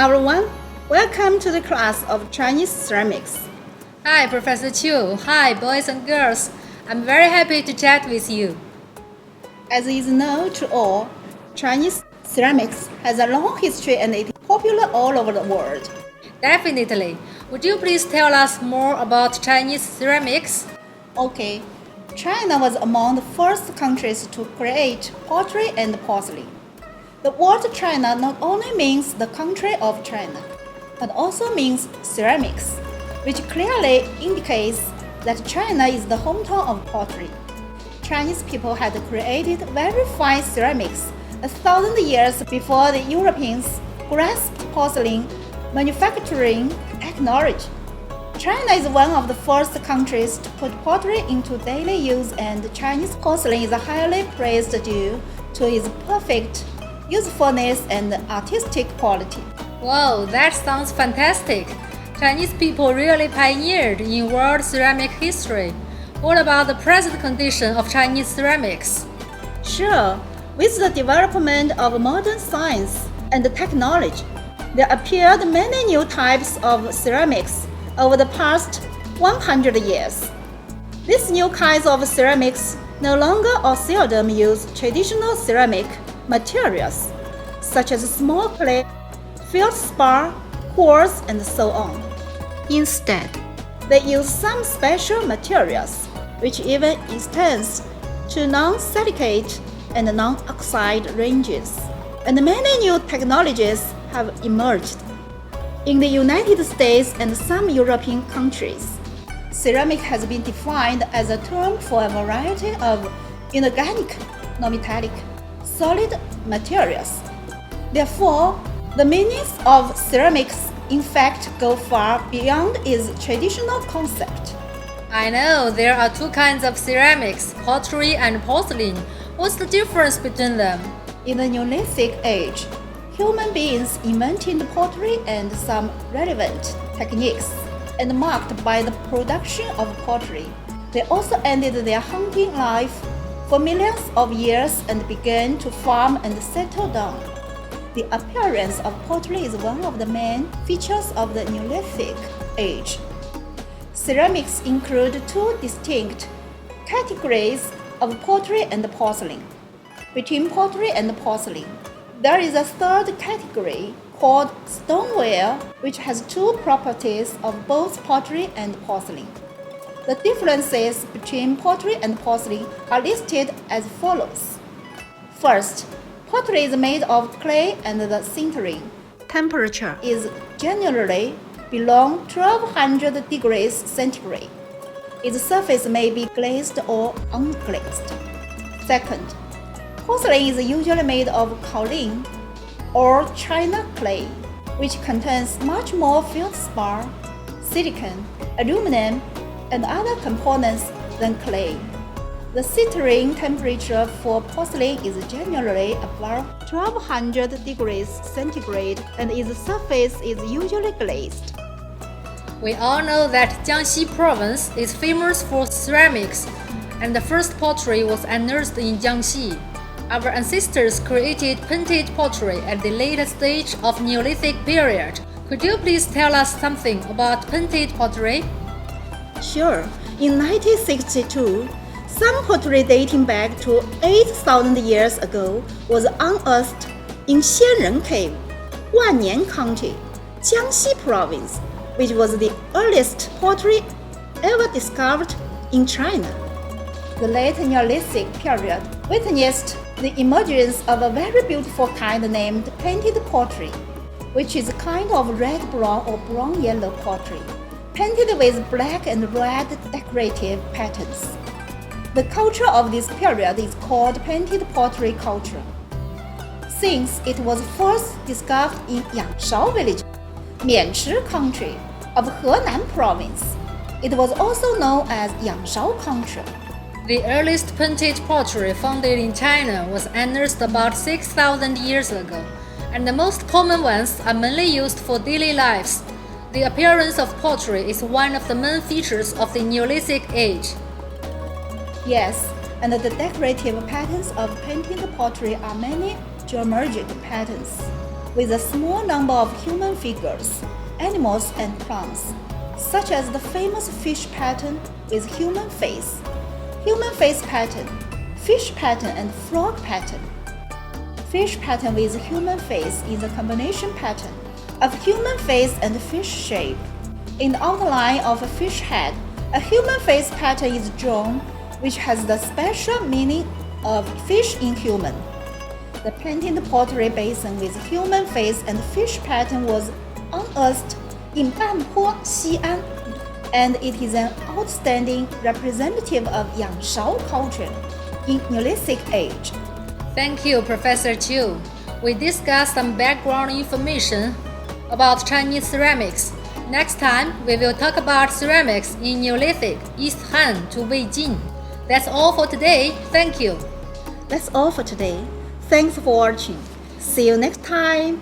everyone. Welcome to the class of Chinese ceramics. Hi, Professor Chu. Hi, boys and girls. I'm very happy to chat with you. As is known to all, Chinese ceramics has a long history and it is popular all over the world. Definitely. Would you please tell us more about Chinese ceramics? Okay, China was among the first countries to create pottery and porcelain. The word China not only means the country of China, but also means ceramics, which clearly indicates that China is the hometown of pottery. Chinese people had created very fine ceramics 1,000 years before the Europeans grasped porcelain manufacturing technology. China is one of the first countries to put pottery into daily use, and Chinese porcelain is highly praised due to its perfect usefulness and artistic quality. Wow, that sounds fantastic. Chinese people really pioneered in world ceramic history. What about the present condition of Chinese ceramics? Sure, with the development of modern science and technology, there appeared many new types of ceramics over the past 100 years. These new kinds of ceramics no longer or seldom use traditional ceramic materials, such as small clay, feldspar, quartz, and so on. Instead, they use some special materials, which even extends to non-silicate and non-oxide ranges. And many new technologies have emerged. In the United States and some European countries, ceramic has been defined as a term for a variety of inorganic, non-metallic, solid materials. Therefore, the meanings of ceramics in fact go far beyond its traditional concept. I know there are two kinds of ceramics, pottery and porcelain. What's the difference between them? In the Neolithic age, human beings invented pottery and some relevant techniques, and marked by the production of pottery, they also ended their hunting life for millions of years and began to farm and settle down. The appearance of pottery is one of the main features of the Neolithic age. Ceramics include two distinct categories of pottery and porcelain. Between pottery and porcelain, there is a third category called stoneware, which has two properties of both pottery and porcelain. The differences between pottery and porcelain are listed as follows. First, pottery is made of clay and the sintering temperature is generally below 1200 degrees centigrade. Its surface may be glazed or unglazed. Second, porcelain is usually made of kaolin or china clay, which contains much more feldspar, silicon, aluminum, and other components than clay. The sintering temperature for porcelain is generally above 1200 degrees centigrade, and its surface is usually glazed. We all know that Jiangxi province is famous for ceramics, and the first pottery was unearthed in Jiangxi. Our ancestors created painted pottery at the later stage of Neolithic period. Could you please tell us something about painted pottery? Sure. In 1962, some pottery dating back to 8,000 years ago was unearthed in Xianren Cave, Wannian County, Jiangxi Province, which was the earliest pottery ever discovered in China. The late Neolithic period witnessed the emergence of a very beautiful kind named painted pottery, which is a kind of red-brown or brown-yellow pottery, painted with black and red decorative patterns. The culture of this period is called painted pottery culture. Since it was first discovered in Yangshao village, Mianchi country of Henan province, it was also known as Yangshao culture. The earliest painted pottery found in China was unearthed about 6,000 years ago, and the most common ones are mainly used for daily lives. The appearance of pottery is one of the main features of the Neolithic age. Yes, and the decorative patterns of painted pottery are many geometric patterns. with a small number of human figures, animals, and plants, such as the famous fish pattern with human face pattern, fish pattern, and frog pattern. Fish pattern with human face is a combination pattern of human face and fish shape. In the outline of a fish head, a human face pattern is drawn, which has the special meaning of fish in human. The painted pottery basin with human face and fish pattern was unearthed in Banpo, Xi'an, and it is an outstanding representative of Yangshao culture in Neolithic age. Thank you, Professor Chiu. We discussed some background information about Chinese ceramics. Next time, we will talk about ceramics in Neolithic, East Han to Wei Jin. That's all for today. Thank you. That's all for today. Thanks for watching. See you next time.